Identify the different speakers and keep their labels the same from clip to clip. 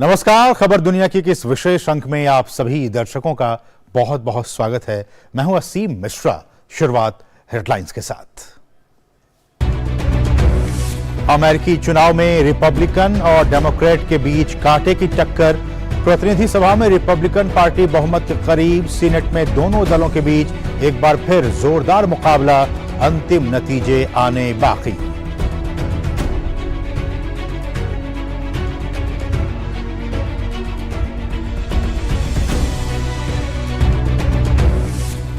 Speaker 1: नमस्कार। खबर दुनिया की इस विशेष अंक में आप सभी दर्शकों का बहुत बहुत स्वागत है। मैं हूं असीम मिश्रा। शुरुआत हेडलाइंस के साथ। अमेरिकी चुनाव में रिपब्लिकन और डेमोक्रेट के बीच कांटे की टक्कर। प्रतिनिधि सभा में रिपब्लिकन पार्टी बहुमत के करीब। सीनेट में दोनों दलों के बीच एक बार फिर जोरदार मुकाबला। अंतिम नतीजे आने बाकी।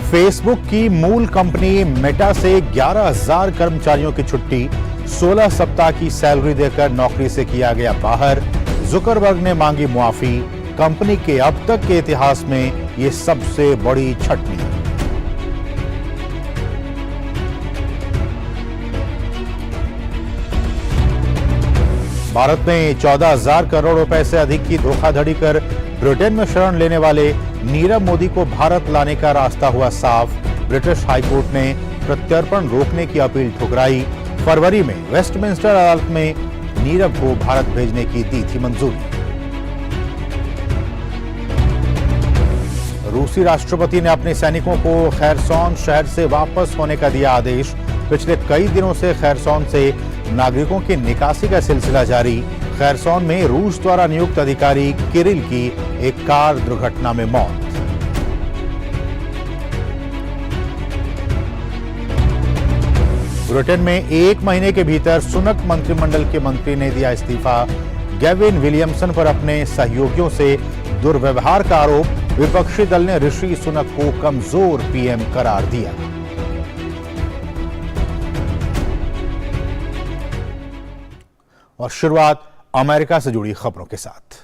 Speaker 1: फेसबुक की मूल कंपनी मेटा से 11,000 कर्मचारियों की छुट्टी। 16 सप्ताह की सैलरी देकर नौकरी से किया गया बाहर। जुकरबर्ग ने मांगी मुआफी। कंपनी के अब तक के इतिहास में यह सबसे बड़ी छटनी। भारत में 14,000 करोड़ रुपए से अधिक की धोखाधड़ी कर ब्रिटेन में शरण लेने वाले नीरव मोदी को भारत लाने का रास्ता हुआ साफ। ब्रिटिश हाईकोर्ट ने प्रत्यर्पण रोकने की अपील ठुकराई। फरवरी में वेस्टमिंस्टर अदालत में नीरव को भारत भेजने की दी थी मंजूरी। रूसी राष्ट्रपति ने अपने सैनिकों को खैरसौन शहर से वापस होने का दिया आदेश। पिछले कई दिनों से खैरसौन से नागरिकों की निकासी का सिलसिला जारी। खैरसौन में रूस द्वारा नियुक्त अधिकारी किरिल की एक कार दुर्घटना में मौत। ब्रिटेन में 1 महीने के भीतर सुनक मंत्रिमंडल के मंत्री ने दिया इस्तीफा। गेविन विलियमसन पर अपने सहयोगियों से दुर्व्यवहार का आरोप। विपक्षी दल ने ऋषि सुनक को कमजोर पीएम करार दिया। और शुरुआत अमेरिका से जुड़ी खबरों के साथ।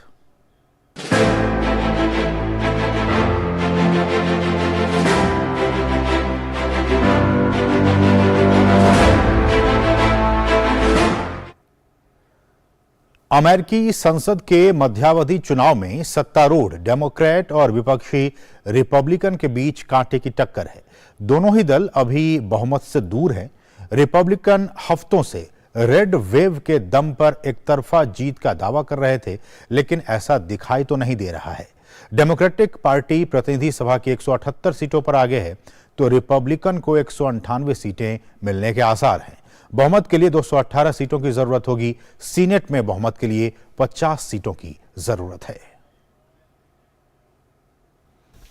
Speaker 1: अमेरिकी संसद के मध्यावधि चुनाव में सत्तारूढ़ डेमोक्रेट और विपक्षी रिपब्लिकन के बीच कांटे की टक्कर है। दोनों ही दल अभी बहुमत से दूर हैं। रिपब्लिकन हफ्तों से रेड वेव के दम पर एक तरफा जीत का दावा कर रहे थे, लेकिन ऐसा दिखाई तो नहीं दे रहा है। डेमोक्रेटिक पार्टी प्रतिनिधि सभा की 178 सीटों पर आगे है, तो रिपब्लिकन को 198 सीटें मिलने के आसार हैं। बहुमत के लिए 218 सीटों की जरूरत होगी। सीनेट में बहुमत के लिए 50 सीटों की जरूरत है।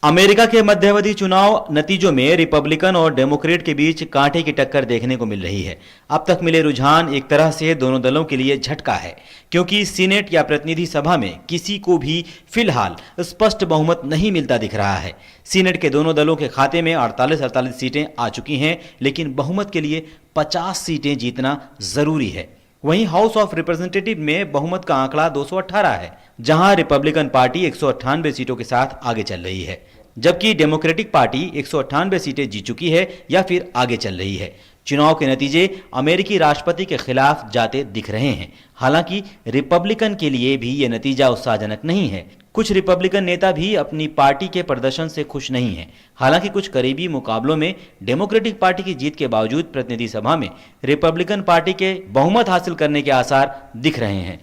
Speaker 2: अमेरिका के मध्यावधि चुनाव नतीजों में रिपब्लिकन और डेमोक्रेट के बीच कांटे की टक्कर देखने को मिल रही है। अब तक मिले रुझान एक तरह से दोनों दलों के लिए झटका है, क्योंकि सीनेट या प्रतिनिधि सभा में किसी को भी फिलहाल स्पष्ट बहुमत नहीं मिलता दिख रहा है। सीनेट के दोनों दलों के खाते में 48 सीटें आ चुकी हैं, लेकिन बहुमत के लिए 50 सीटें जीतना जरूरी है। वहीं हाउस ऑफ रिप्रेजेंटेटिव में बहुमत का आंकड़ा 218 है, जहां रिपब्लिकन पार्टी 198 सीटों के साथ आगे चल रही है, जबकि डेमोक्रेटिक पार्टी 198 सीटें जीत चुकी है या फिर आगे चल रही है। चुनाव के नतीजे अमेरिकी राष्ट्रपति के खिलाफ जाते दिख रहे हैं। हालांकि रिपब्लिकन के लिए भी यह नतीजा उत्साहजनक नहीं है। कुछ रिपब्लिकन नेता भी अपनी पार्टी के प्रदर्शन से खुश नहीं हैं। हालांकि कुछ करीबी मुकाबलों में डेमोक्रेटिक पार्टी की जीत के बावजूद प्रतिनिधि सभा में रिपब्लिकन पार्टी के बहुमत हासिल करने के आसार दिख रहे हैं।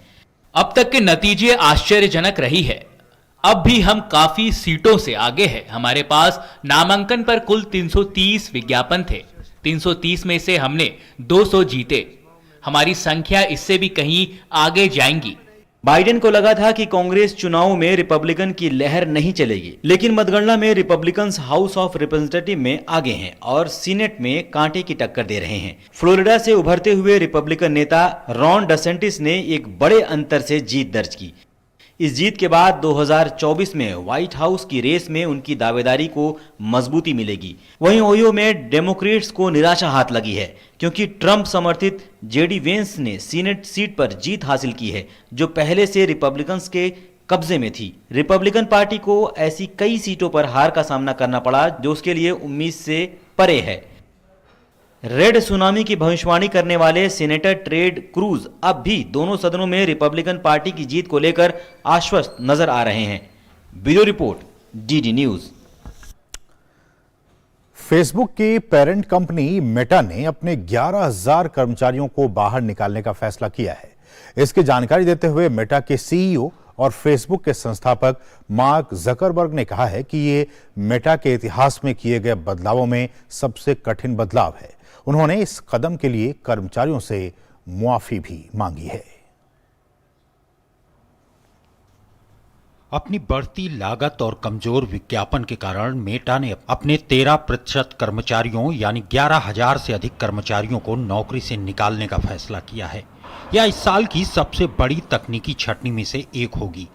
Speaker 3: अब तक के नतीजे आश्चर्यजनक रही है। अब भी हम काफी सीटों से आगे हैं। हमारे पास नामांकन पर कुल 330 विज्ञापन थे। 330 में से हमने 200 जीते। हमारी संख्या इससे भी कहीं आगे जाएंगी।
Speaker 2: बाइडेन को लगा था कि कांग्रेस चुनाव में रिपब्लिकन की लहर नहीं चलेगी, लेकिन मतगणना में रिपब्लिकन्स हाउस ऑफ रिप्रेजेंटेटिव में आगे हैं और सीनेट में कांटे की टक्कर दे रहे हैं। फ्लोरिडा से उभरते हुए रिपब्लिकन नेता रॉन डेसेंटिस ने एक बड़े अंतर से जीत दर्ज की। इस जीत के बाद 2024 में व्हाइट हाउस की रेस में उनकी दावेदारी को मजबूती मिलेगी। वहीं ओहियो में डेमोक्रेट्स को निराशा हाथ लगी है, क्योंकि ट्रंप समर्थित जेडी वेंस ने सीनेट सीट पर जीत हासिल की है, जो पहले से रिपब्लिकन्स के कब्जे में थी। रिपब्लिकन पार्टी को ऐसी कई सीटों पर हार का सामना करना पड़ा जो उसके लिए उम्मीद से परे है। रेड सुनामी की भविष्यवाणी करने वाले सीनेटर टेड क्रूज अब भी दोनों सदनों में रिपब्लिकन पार्टी की जीत को लेकर आश्वस्त नजर आ रहे हैं। Bureau report, DD news.
Speaker 1: Facebook की पेरेंट कंपनी मेटा ने अपने 11,000 कर्मचारियों को बाहर निकालने का फैसला किया है। इसकी जानकारी देते हुए मेटा के सीईओ और फेसबुक के संस्थापक मार्क जकरबर्ग ने कहा है कि ये मेटा के इतिहास में किए गए बदलावों में सबसे कठिन बदलाव है। उन्होंने इस कदम के लिए कर्मचारियों से मुआफी भी मांगी है।
Speaker 4: अपनी बढ़ती लागत और कमजोर विज्ञापन के कारण मेटा ने अपने 13% कर्मचारियों यानी 11,000 से अधिक कर्मचारियों को नौकरी से निकालने का फैसला किया है। यह इस साल की सबसे बड़ी तकनीकी छटनी में से एक होगी।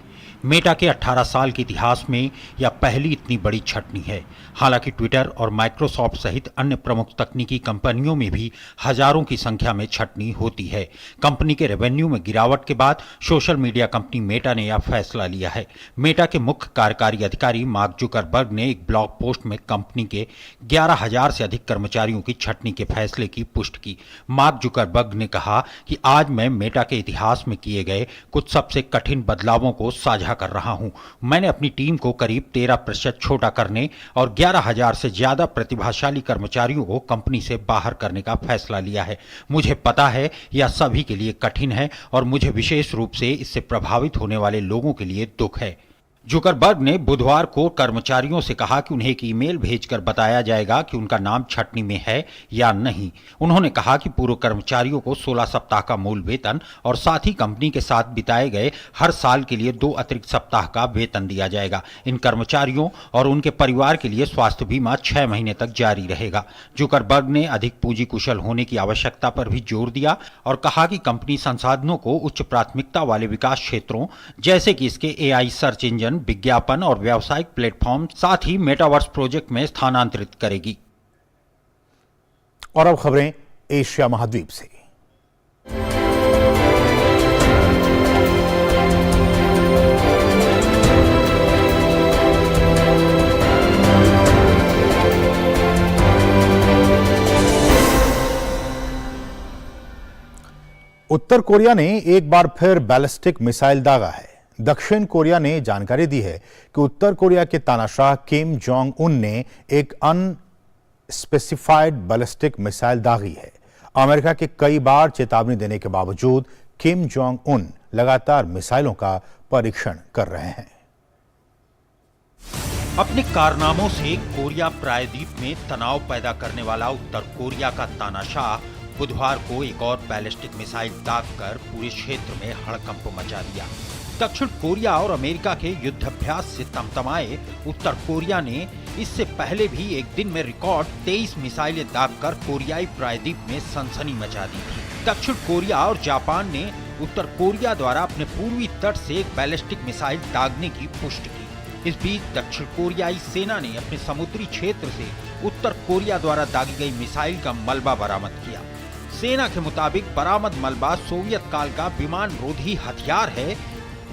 Speaker 4: मेटा के 18 साल के इतिहास में यह पहली इतनी बड़ी छटनी है। हालांकि ट्विटर और माइक्रोसॉफ्ट सहित अन्य प्रमुख तकनीकी कंपनियों में भी हजारों की संख्या में छटनी होती है। कंपनी के रेवेन्यू में गिरावट के बाद सोशल मीडिया कंपनी मेटा ने यह फैसला लिया है। मेटा के मुख्य कार्यकारी अधिकारी मार्क जुकरबर्ग ने एक ब्लॉग पोस्ट में कंपनी के 11,000 से अधिक कर्मचारियों की छटनी के फैसले की पुष्टि की। मार्क जुकरबर्ग ने कहा कि आज मैं मेटा के इतिहास में किए गए कुछ सबसे कठिन बदलावों को साझा कर रहा हूं। मैंने अपनी टीम को करीब 13% छोटा करने और 11,000 से ज्यादा प्रतिभाशाली कर्मचारियों को कंपनी से बाहर करने का फैसला लिया है। मुझे पता है यह सभी के लिए कठिन है और मुझे विशेष रूप से इससे प्रभावित होने वाले लोगों के लिए दुख है। जुकरबर्ग ने बुधवार को कर्मचारियों से कहा कि उन्हें एक ईमेल भेजकर बताया जाएगा कि उनका नाम छटनी में है या नहीं। उन्होंने कहा कि पूर्व कर्मचारियों को 16 सप्ताह का मूल वेतन और साथ ही कंपनी के साथ बिताए गए हर साल के लिए 2 अतिरिक्त सप्ताह का वेतन दिया जाएगा। इन कर्मचारियों और उनके परिवार के लिए स्वास्थ्य बीमा 6 महीने तक जारी रहेगा। जुकरबर्ग ने अधिक पूंजी कुशल होने की आवश्यकता पर भी जोर दिया और कहा कि कंपनी संसाधनों को उच्च प्राथमिकता वाले विकास क्षेत्रों जैसे कि इसके AI सर्च इंजन, विज्ञापन और व्यावसायिक प्लेटफॉर्म साथ ही मेटावर्स प्रोजेक्ट में स्थानांतरित करेगी।
Speaker 1: और अब खबरें एशिया महाद्वीप से। उत्तर कोरिया ने एक बार फिर बैलिस्टिक मिसाइल दागा है। दक्षिण कोरिया ने जानकारी दी है कि उत्तर कोरिया के तानाशाह किम जोंग उन ने एक अनस्पेसिफाइड बैलिस्टिक मिसाइल दागी है। अमेरिका के कई बार चेतावनी देने के बावजूद किम जोंग उन लगातार मिसाइलों का परीक्षण कर रहे हैं।
Speaker 4: अपने कारनामों से कोरिया प्रायद्वीप में तनाव पैदा करने वाला उत्तर कोरिया का तानाशाह बुधवार को एक और बैलिस्टिक मिसाइल दागकर पूरे क्षेत्र में हड़कंप मचा दिया। दक्षिण कोरिया और अमेरिका के युद्धाभ्यास से तमतमाए उत्तर कोरिया ने इससे पहले भी एक दिन में रिकॉर्ड 23 मिसाइलें दागकर कोरियाई प्रायद्वीप में सनसनी मचा दी थी। दक्षिण कोरिया और जापान ने उत्तर कोरिया द्वारा अपने पूर्वी तट से एक बैलिस्टिक मिसाइल दागने की पुष्टि की। इस बीच दक्षिण कोरियाई सेना ने अपने समुद्री क्षेत्र से उत्तर कोरिया द्वारा दागी गई मिसाइल का मलबा बरामद किया। सेना के मुताबिक बरामद मलबा सोवियत काल का विमान रोधी हथियार है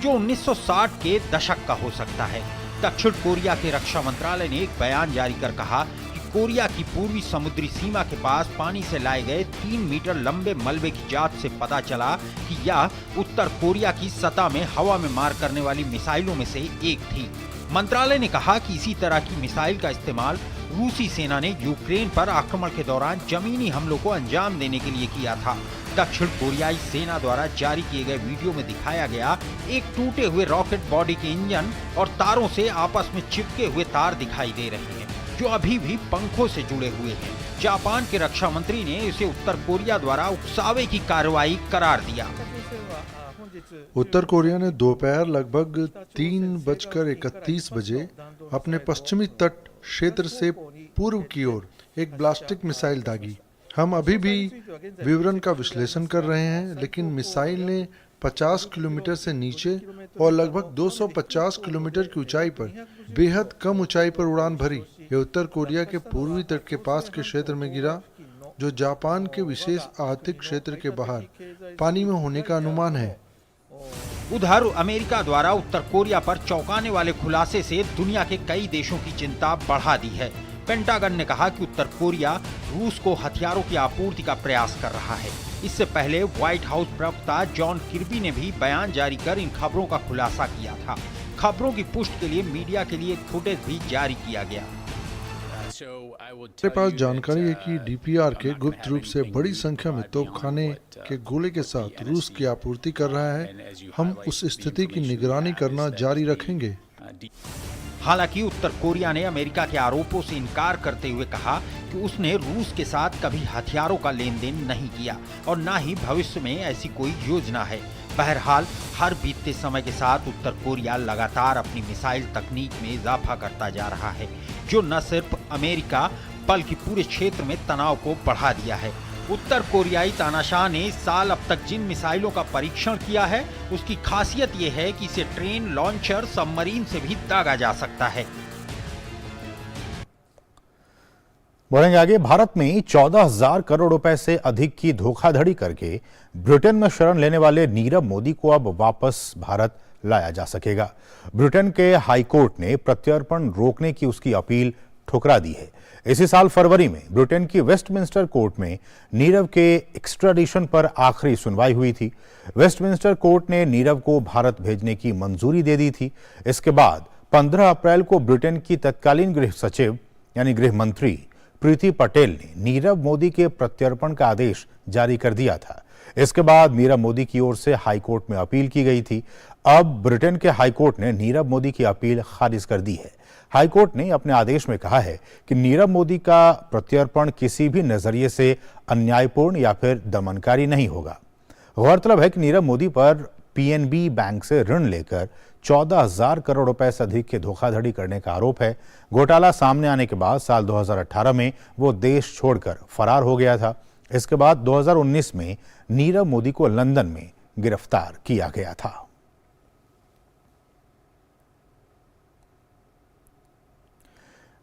Speaker 4: जो 1960 के दशक का हो सकता है। दक्षिण कोरिया के रक्षा मंत्रालय ने एक बयान जारी कर कहा कि कोरिया की पूर्वी समुद्री सीमा के पास पानी से लाए गए 3 मीटर लंबे मलबे की जांच से पता चला कि यह उत्तर कोरिया की सतह में हवा में मार करने वाली मिसाइलों में से एक थी। मंत्रालय ने कहा कि इसी तरह की मिसाइल का इस्तेमाल रूसी सेना ने यूक्रेन पर आक्रमण के दौरान जमीनी हमलों को अंजाम देने के लिए किया था। दक्षिण कोरियाई सेना द्वारा जारी किए गए वीडियो में दिखाया गया एक टूटे हुए रॉकेट बॉडी के इंजन और तारों से आपस में चिपके हुए तार दिखाई दे रहे हैं जो अभी भी पंखों से जुड़े हुए हैं। जापान के रक्षा मंत्री ने इसे उत्तर कोरिया द्वारा उकसावे की कार्रवाई करार दिया।
Speaker 5: उत्तर कोरिया ने दोपहर लगभग 3:31 बजे अपने पश्चिमी तट क्षेत्र से पूर्व की ओर एक बैलिस्टिक मिसाइल दागी। हम अभी भी विवरण का विश्लेषण कर रहे हैं, लेकिन मिसाइल ने 50 किलोमीटर से नीचे और लगभग 250 किलोमीटर की ऊंचाई पर बेहद कम ऊंचाई पर उड़ान भरी। यह उत्तर कोरिया के पूर्वी तट के पास के क्षेत्र में गिरा, जो जापान के विशेष आर्थिक क्षेत्र के बाहर पानी में होने का अनुमान है।
Speaker 4: उधर अमेरिका द्वारा उत्तर कोरिया पर चौंकाने वाले खुलासे से दुनिया के कई देशों की चिंता बढ़ा दी है। पेंटागन ने कहा कि उत्तर कोरिया रूस को हथियारों की आपूर्ति का प्रयास कर रहा है। इससे पहले व्हाइट हाउस प्रवक्ता जॉन किर्बी ने भी बयान जारी कर इन खबरों का खुलासा किया था। खबरों की पुष्टि के लिए मीडिया के लिए फुटेज भी जारी किया गया।
Speaker 5: मेरे पास जानकारी है कि डीपीआर के गुप्त रूप से बड़ी संख्या में तोपखाने के गोले के साथ रूस की आपूर्ति कर रहा है। हम उस स्थिति की निगरानी करना जारी रखेंगे।
Speaker 4: हालांकि उत्तर कोरिया ने अमेरिका के आरोपों से इनकार करते हुए कहा कि उसने रूस के साथ कभी हथियारों का लेन देन नहीं किया और न ही भविष्य में ऐसी कोई योजना है। बहरहाल हर बीतते समय के साथ उत्तर कोरिया लगातार अपनी मिसाइल तकनीक में इजाफा करता जा रहा है, जो न सिर्फ अमेरिका बल्कि पूरे क्षेत्र में तनाव को बढ़ा दिया है। उत्तर कोरियाई तानाशाह ने इस साल अब तक जिन मिसाइलों का परीक्षण किया है उसकी खासियत यह है कि इसे ट्रेन, लॉन्चर, सबमरीन से भी दागा जा सकता है।
Speaker 1: बढ़ेंगे आगे। भारत में 14,000 करोड़ रुपए से अधिक की धोखाधड़ी करके ब्रिटेन में शरण लेने वाले नीरव मोदी को अब वापस भारत लाया जा सकेगा। ब्रिटेन के हाई कोर्ट ने प्रत्यर्पण रोकने की उसकी अपील ठुकरा दी है। इसी साल फरवरी में ब्रिटेन की वेस्टमिंस्टर कोर्ट में नीरव के एक्स्ट्राडिशन पर आखिरी सुनवाई हुई थी। वेस्टमिंस्टर कोर्ट ने नीरव को भारत भेजने की मंजूरी दे दी थी। इसके बाद 15 अप्रैल को ब्रिटेन की तत्कालीन गृह सचिव यानी गृह मंत्री प्रीति पटेल ने नीरव मोदी के प्रत्यर्पण का आदेश जारी कर दिया था। इसके बाद नीरव मोदी की ओर से हाई कोर्ट में अपील की गई थी। अब ब्रिटेन के हाई कोर्ट ने नीरव मोदी की अपील खारिज कर दी है। हाई कोर्ट ने अपने आदेश में कहा है कि नीरव मोदी का प्रत्यर्पण किसी भी नजरिए से अन्यायपूर्ण या फिर दमनकारी नहीं होगा। गौरतलब है कि नीरव मोदी पर पीएनबी बैंक से ऋण लेकर 14,000 करोड़ रुपए से अधिक की धोखाधड़ी करने का आरोप है। घोटाला सामने आने के बाद साल 2018 में वो देश छोड़कर फरार हो गया था। इसके बाद 2019 में नीरव मोदी को लंदन में गिरफ्तार किया गया था।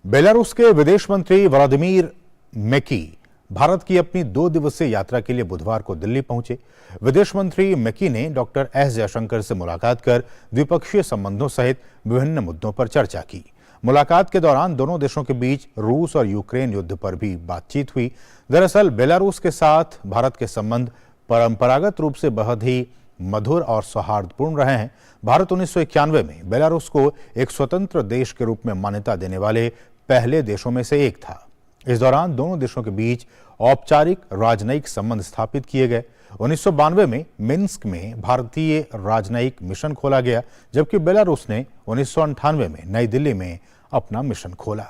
Speaker 1: बेलारूस के विदेश मंत्री व्लादिमीर मेकी भारत की अपनी 2 दिवसीय यात्रा के लिए बुधवार को दिल्ली पहुंचे। विदेश मंत्री मेकी ने डॉक्टर एस जयशंकर से मुलाकात कर द्विपक्षीय संबंधों सहित विभिन्न मुद्दों पर चर्चा की। मुलाकात के दौरान दोनों देशों के बीच रूस और यूक्रेन युद्ध पर भी बातचीत हुई। दरअसल बेलारूस के साथ भारत के संबंध परंपरागत रूप से बहुत ही मधुर और सौहार्दपूर्ण रहे हैं। भारत 1991 में बेलारूस को एक स्वतंत्र देश के रूप में मान्यता देने वाले पहले देशों में से एक था। इस दौरान दोनों देशों के बीच औपचारिक राजनयिक संबंध स्थापित किए गए। 1992 में मिन्स्क में भारतीय राजनयिक मिशन खोला गया, जबकि बेलारूस ने 1998 में नई दिल्ली में अपना मिशन खोला।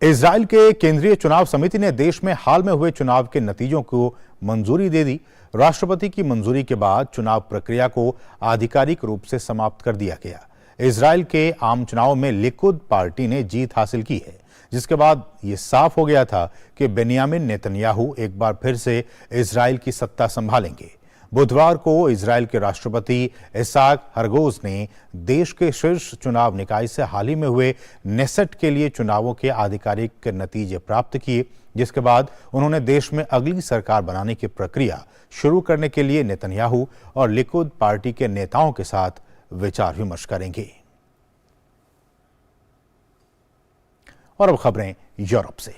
Speaker 1: इजराइल के केंद्रीय चुनाव समिति ने देश में हाल में हुए चुनाव के नतीजों को मंजूरी दे दी। राष्ट्रपति की मंजूरी के बाद चुनाव प्रक्रिया को आधिकारिक रूप से समाप्त कर दिया गया। इजराइल के आम चुनाव में लिकुद पार्टी ने जीत हासिल की है, जिसके बाद यह साफ हो गया था कि बेनियामिन नेतन्याहू एक बार फिर से इजराइल की सत्ता संभालेंगे। बुधवार को इजराइल के राष्ट्रपति इसाक हरगोज ने देश के शीर्ष चुनाव निकाय से हाल ही में हुए नेसेट के लिए चुनावों के आधिकारिक नतीजे प्राप्त किए, जिसके बाद उन्होंने देश में अगली सरकार बनाने की प्रक्रिया शुरू करने के लिए नेतन्याहू और लिकुद पार्टी के नेताओं के साथ विचार विमर्श करेंगे। और अब खबरें यूरोप से।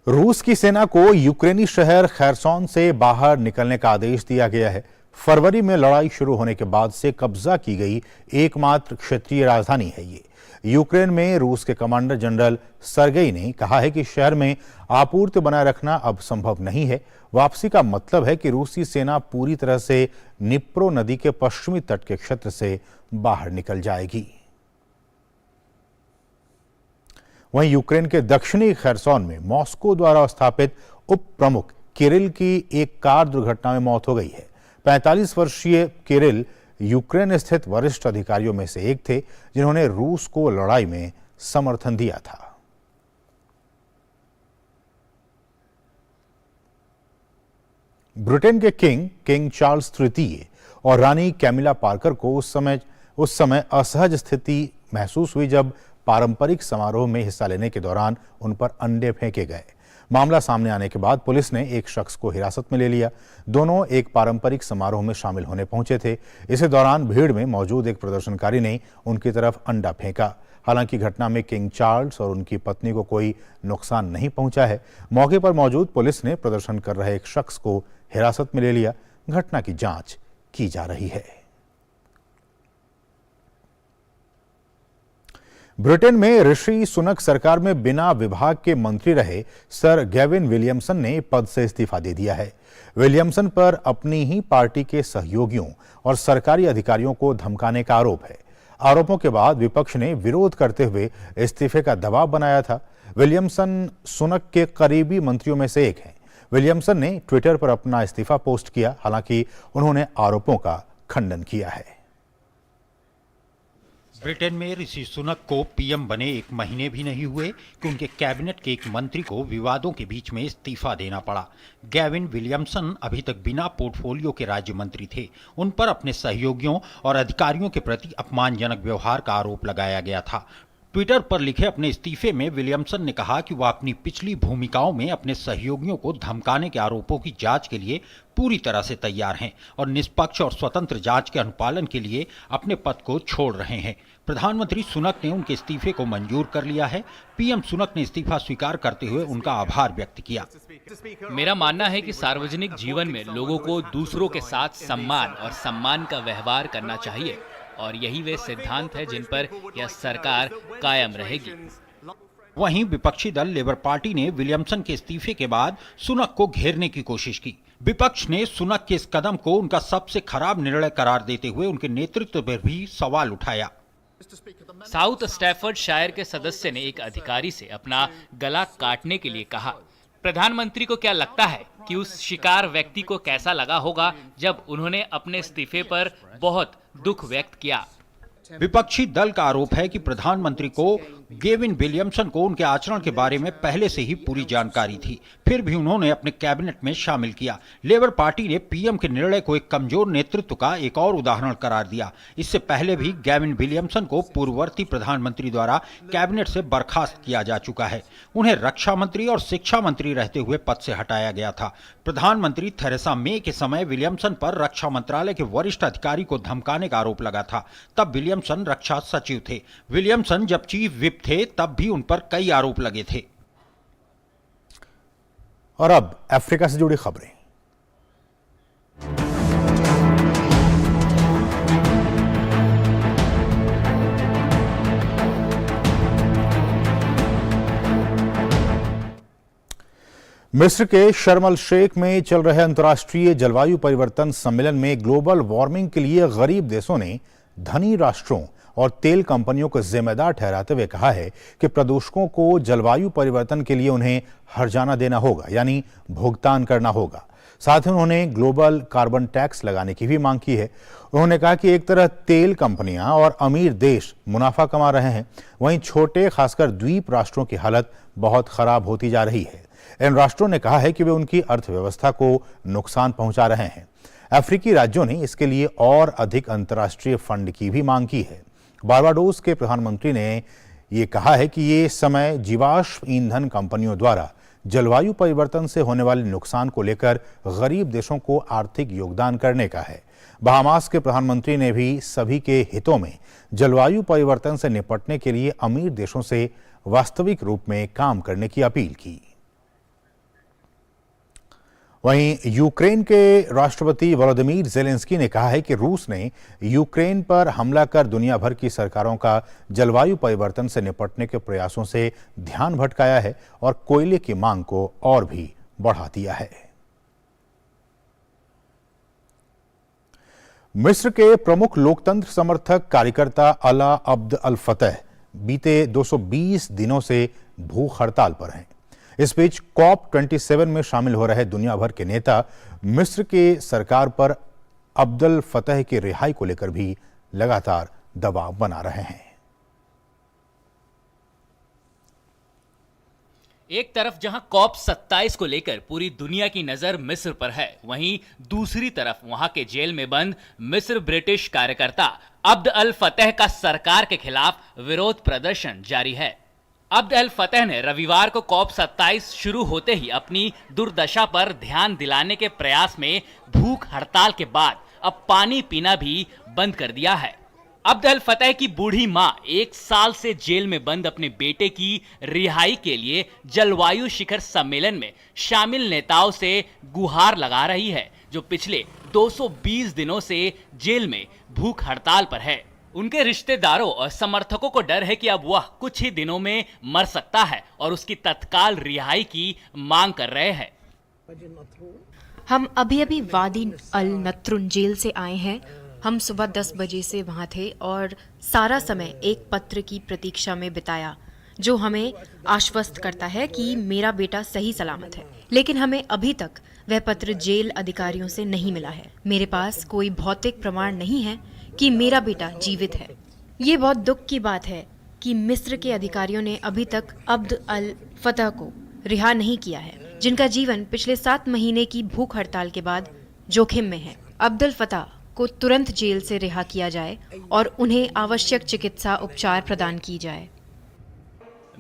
Speaker 1: रूस की सेना को यूक्रेनी शहर खैरसोन से बाहर निकलने का आदेश दिया गया है। फरवरी में लड़ाई शुरू होने के बाद से कब्जा की गई एकमात्र क्षेत्रीय राजधानी है ये। यूक्रेन में रूस के कमांडर जनरल सर्गेई ने कहा है कि शहर में आपूर्ति बनाए रखना अब संभव नहीं है। वापसी का मतलब है कि रूसी सेना पूरी तरह से निप्रो नदी के पश्चिमी तट के क्षेत्र से बाहर निकल जाएगी। वहीं यूक्रेन के दक्षिणी खैरसोन में मॉस्को द्वारा स्थापित उप प्रमुख किरिल की एक कार दुर्घटना में मौत हो गई है। 45 वर्षीय किरिल यूक्रेन स्थित वरिष्ठ अधिकारियों में से एक थे, जिन्होंने रूस को लड़ाई में समर्थन दिया था। ब्रिटेन के किंग चार्ल्स तृतीय और रानी कैमिला पार्कर को उस समय असहज स्थिति महसूस हुई जब पारंपरिक समारोह में हिस्सा लेने के दौरान उन पर अंडे फेंके गए। मामला सामने आने के बाद पुलिस ने एक शख्स को हिरासत में ले लिया। दोनों एक पारंपरिक समारोह में शामिल होने पहुंचे थे। इसी दौरान भीड़ में मौजूद एक प्रदर्शनकारी ने उनकी तरफ अंडा फेंका। हालांकि घटना में किंग चार्ल्स और उनकी पत्नी को कोई नुकसान नहीं पहुंचा है। मौके पर मौजूद पुलिस ने प्रदर्शन कर रहे एक शख्स को हिरासत में ले लिया। घटना की जांच की जा रही है। ब्रिटेन में ऋषि सुनक सरकार में बिना विभाग के मंत्री रहे सर गेविन विलियमसन ने पद से इस्तीफा दे दिया है। विलियमसन पर अपनी ही पार्टी के सहयोगियों और सरकारी अधिकारियों को धमकाने का आरोप है। आरोपों के बाद विपक्ष ने विरोध करते हुए इस्तीफे का दबाव बनाया था। विलियमसन सुनक के करीबी मंत्रियों में से एक हैं। विलियमसन ने ट्विटर पर अपना इस्तीफा पोस्ट किया, हालांकि उन्होंने आरोपों का खंडन किया है।
Speaker 4: ब्रिटेन में ऋषि सुनक को पीएम बने 1 महीने भी नहीं हुए कि उनके कैबिनेट के एक मंत्री को विवादों के बीच में इस्तीफा देना पड़ा। गैविन विलियमसन अभी तक बिना पोर्टफोलियो के राज्य मंत्री थे। उन पर अपने सहयोगियों और अधिकारियों के प्रति अपमानजनक व्यवहार का आरोप लगाया गया था। ट्विटर पर लिखे अपने इस्तीफे में विलियमसन ने कहा कि वह अपनी पिछली भूमिकाओं में अपने सहयोगियों को धमकाने के आरोपों की जांच के लिए पूरी तरह से तैयार हैं और निष्पक्ष और स्वतंत्र जांच के अनुपालन के लिए अपने पद को छोड़ रहे हैं। प्रधानमंत्री सुनक ने उनके इस्तीफे को मंजूर कर लिया है। पीएम सुनक ने इस्तीफा स्वीकार करते हुए उनका आभार व्यक्त किया।
Speaker 3: मेरा मानना है कि सार्वजनिक जीवन में लोगों को दूसरों के साथ सम्मान और सम्मान का व्यवहार करना चाहिए और यही वे सिद्धांत है जिन पर यह सरकार कायम रहेगी।
Speaker 4: वहीं विपक्षी दल लेबर पार्टी ने विलियमसन के इस्तीफे के बाद सुनक को घेरने की कोशिश की। विपक्ष ने सुनक के इस कदम को उनका सबसे खराब निर्णय करार देते हुए उनके नेतृत्व पर भी सवाल उठाया।
Speaker 3: साउथ स्टैफर्डशायर के सदस्य ने एक अधिकारी से अपना गला काटने के लिए कहा। प्रधानमंत्री को क्या लगता है कि उस शिकार व्यक्ति को कैसा लगा होगा जब उन्होंने अपने इस्तीफे पर बहुत दुख व्यक्त किया।
Speaker 4: विपक्षी दल का आरोप है कि प्रधानमंत्री को गेविन विलियमसन को उनके आचरण के बारे में पहले से ही पूरी जानकारी थी, फिर भी उन्होंने अपने कैबिनेट में शामिल किया। लेबर पार्टी ने पीएम के निर्णय को एक कमजोर नेतृत्व का एक और उदाहरण करार दिया। इससे पहले भी गेविन विलियमसन को पूर्ववर्ती प्रधानमंत्री द्वारा कैबिनेट से बर्खास्त किया जा चुका है। उन्हें रक्षा मंत्री और शिक्षा मंत्री रहते हुए पद से हटाया गया था। प्रधानमंत्री थेरेसा मे के समय विलियमसन पर रक्षा मंत्रालय के वरिष्ठ अधिकारी को धमकाने का आरोप लगा था। तब विलियमसन रक्षा सचिव थे। विलियमसन जब चीफ विप थे तब भी उन पर कई आरोप लगे थे।
Speaker 1: और अब अफ्रीका से जुड़ी खबरें। मिस्र के शर्म अल शेख में चल रहे अंतर्राष्ट्रीय जलवायु परिवर्तन सम्मेलन में ग्लोबल वार्मिंग के लिए गरीब देशों ने धनी राष्ट्रों और तेल कंपनियों को जिम्मेदार ठहराते हुए कहा है कि प्रदूषकों को जलवायु परिवर्तन के लिए उन्हें हर्जाना देना होगा, यानी भुगतान करना होगा। साथ ही उन्होंने ग्लोबल कार्बन टैक्स लगाने की भी मांग की है। उन्होंने कहा कि एक तरह तेल कंपनियां और अमीर देश मुनाफा कमा रहे हैं, वहीं छोटे खासकर द्वीप राष्ट्रों की हालत बहुत खराब होती जा रही है। इन राष्ट्रों ने कहा है कि वे उनकी अर्थव्यवस्था को नुकसान पहुंचा रहे हैं। अफ्रीकी राज्यों ने इसके लिए और अधिक अंतर्राष्ट्रीय फंड की भी मांग की है। बारबाडोस के प्रधानमंत्री ने ये कहा है कि ये समय जीवाश्म ईंधन कंपनियों द्वारा जलवायु परिवर्तन से होने वाले नुकसान को लेकर गरीब देशों को आर्थिक योगदान करने का है। बहामास के प्रधानमंत्री ने भी सभी के हितों में जलवायु परिवर्तन से निपटने के लिए अमीर देशों से वास्तविक रूप में काम करने की अपील की। वहीं यूक्रेन के राष्ट्रपति वोलोदिमीर ज़ेलेंस्की ने कहा है कि रूस ने यूक्रेन पर हमला कर दुनिया भर की सरकारों का जलवायु परिवर्तन से निपटने के प्रयासों से ध्यान भटकाया है और कोयले की मांग को और भी बढ़ा दिया है। मिस्र के प्रमुख लोकतंत्र समर्थक कार्यकर्ता अला अब्द अल फतह बीते 220 दिनों से भूख हड़ताल पर हैं। इस बीच COP27 में शामिल हो रहे दुनिया भर के नेता मिस्र के सरकार पर अब्दुल फतह की रिहाई को लेकर भी लगातार दबाव बना रहे हैं।
Speaker 3: एक तरफ जहां COP27 को लेकर पूरी दुनिया की नजर मिस्र पर है, वहीं दूसरी तरफ वहां के जेल में बंद मिस्र ब्रिटिश कार्यकर्ता अब्द अल फतह का सरकार के खिलाफ विरोध प्रदर्शन जारी है। अब्द अल फतह ने रविवार को COP27 शुरू होते ही अपनी दुर्दशा पर ध्यान दिलाने के प्रयास में भूख हड़ताल के बाद अब पानी पीना भी बंद कर दिया है। अब्द अल फतेह की बूढ़ी मां 1 साल से जेल में बंद अपने बेटे की रिहाई के लिए जलवायु शिखर सम्मेलन में शामिल नेताओं से गुहार लगा रही है, जो पिछले 220 दिनों से जेल में भूख हड़ताल पर है। उनके रिश्तेदारों और समर्थकों को डर है कि अब वह कुछ ही दिनों में मर सकता है और उसकी तत्काल रिहाई की मांग कर रहे हैं।
Speaker 6: हम अभी अभी वादी अल नत्रुन जेल से आए हैं। हम सुबह 10 बजे से वहां थे और सारा समय एक पत्र की प्रतीक्षा में बिताया जो हमें आश्वस्त करता है कि मेरा बेटा सही सलामत है। लेकिन हमें अभी तक वह पत्र जेल अधिकारियों से नहीं मिला है। मेरे पास कोई भौतिक प्रमाण नहीं है कि मेरा बेटा जीवित है। ये बहुत दुख की बात है कि मिस्र के अधिकारियों ने अभी तक अब्द अल फतेह को रिहा नहीं किया है, जिनका जीवन पिछले 7 महीने की भूख हड़ताल के बाद जोखिम में है। अब्द अल फतेह को तुरंत जेल से रिहा किया जाए और उन्हें आवश्यक चिकित्सा उपचार प्रदान की जाए।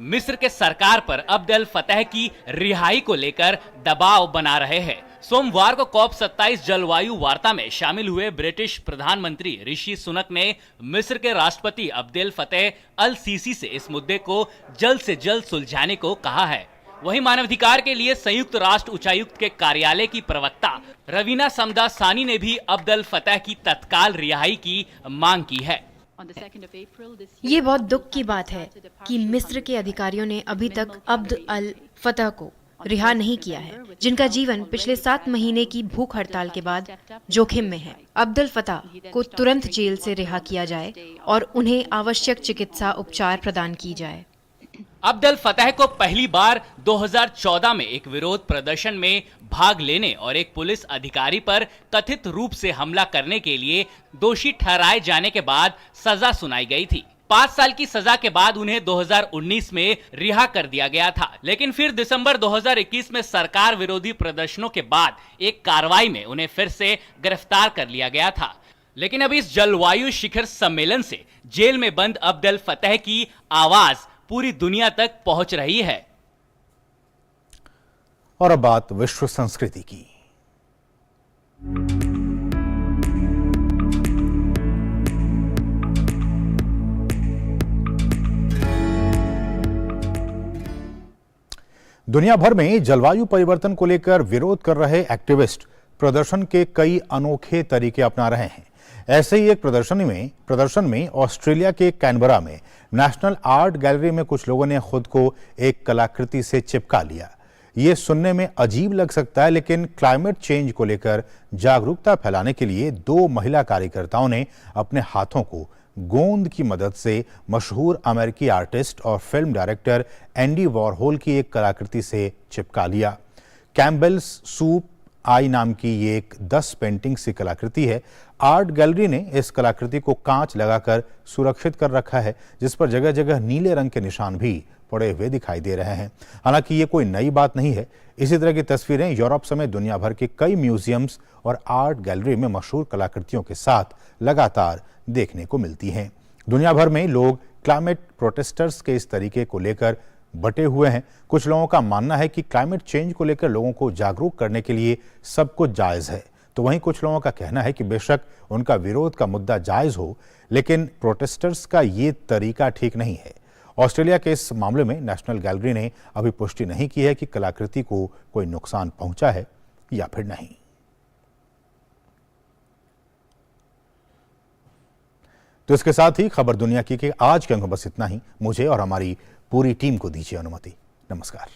Speaker 3: मिस्र के सरकार पर अब्द अल फतेह की रिहाई को लेकर दबाव बना रहे हैं। सोमवार को COP27 जलवायु वार्ता में शामिल हुए ब्रिटिश प्रधानमंत्री ऋषि सुनक ने मिस्र के राष्ट्रपति अब्देल फतेह अल सीसी से इस मुद्दे को जल्द से जल्द सुलझाने को कहा है। वहीं मानवाधिकार के लिए संयुक्त राष्ट्र उच्चायुक्त के कार्यालय की प्रवक्ता रवीना समदासानी ने भी अब्द अल फतेह की तत्काल रिहाई की मांग की है।
Speaker 6: ये बहुत दुख की बात है कि मिस्र के अधिकारियों ने अभी तक अब्द अल फतेह को रिहा नहीं किया है, जिनका जीवन पिछले 7 महीने की भूख हड़ताल के बाद जोखिम में है। अब्द अल फतेह को तुरंत जेल से रिहा किया जाए और उन्हें आवश्यक चिकित्सा उपचार प्रदान की जाए।
Speaker 3: अब्द अल फतेह को पहली बार 2014 में एक विरोध प्रदर्शन में भाग लेने और एक पुलिस अधिकारी पर कथित रूप से हमला करने के लिए दोषी ठहराए जाने के बाद सजा सुनाई गई थी। 5 साल की सजा के बाद उन्हें 2019 में रिहा कर दिया गया था, लेकिन फिर दिसंबर 2021 में सरकार विरोधी प्रदर्शनों के बाद एक कार्रवाई में उन्हें फिर से गिरफ्तार कर लिया गया था। लेकिन अब इस जलवायु शिखर सम्मेलन से जेल में बंद अब्द अल फतेह की आवाज पूरी दुनिया तक पहुंच रही है।
Speaker 1: और अब बात विश्व संस्कृति की। दुनिया भर में जलवायु परिवर्तन को लेकर विरोध कर रहे एक्टिविस्ट प्रदर्शन के कई अनोखे तरीके अपना रहे हैं। ऐसे ही एक प्रदर्शन में ऑस्ट्रेलिया के कैनबरा में नेशनल आर्ट गैलरी में कुछ लोगों ने खुद को एक कलाकृति से चिपका लिया। ये सुनने में अजीब लग सकता है, लेकिन क्लाइमेट चेंज को लेकर जागरूकता फैलाने के लिए 2 महिला कार्यकर्ताओं ने अपने हाथों को गोंद की मदद से मशहूर अमेरिकी आर्टिस्ट और फिल्म डायरेक्टर एंडी वॉरहोल की एक कलाकृति से चिपका लिया। कैम्बेल्स सूप आई नाम की ये एक 10 पेंटिंग सी कलाकृति है। आर्ट गैलरी ने इस कलाकृति को कांच लगाकर सुरक्षित कर रखा है, जिस पर जगह जगह नीले रंग के निशान भी पड़े हुए दिखाई दे रहे हैं। हालांकि ये कोई नई बात नहीं है। इसी तरह की तस्वीरें यूरोप समेत दुनिया भर के कई म्यूजियम्स और आर्ट गैलरी में मशहूर कलाकृतियों के साथ लगातार देखने को मिलती हैं। दुनिया भर में लोग क्लाइमेट प्रोटेस्टर्स के इस तरीके को लेकर बटे हुए हैं। कुछ लोगों का मानना है कि क्लाइमेट चेंज को लेकर लोगों को जागरूक करने के लिए सब कुछ जायज है, तो वहीं कुछ लोगों का कहना है कि बेशक उनका विरोध का मुद्दा जायज हो, लेकिन प्रोटेस्टर्स का ये तरीका ठीक नहीं है। ऑस्ट्रेलिया के इस मामले में नेशनल गैलरी ने अभी पुष्टि नहीं की है कि कलाकृति को कोई नुकसान पहुंचा है या फिर नहीं। तो इसके साथ ही खबर दुनिया की कि आज के अंक बस इतना ही। मुझे और हमारी पूरी टीम को दीजिए अनुमति। नमस्कार।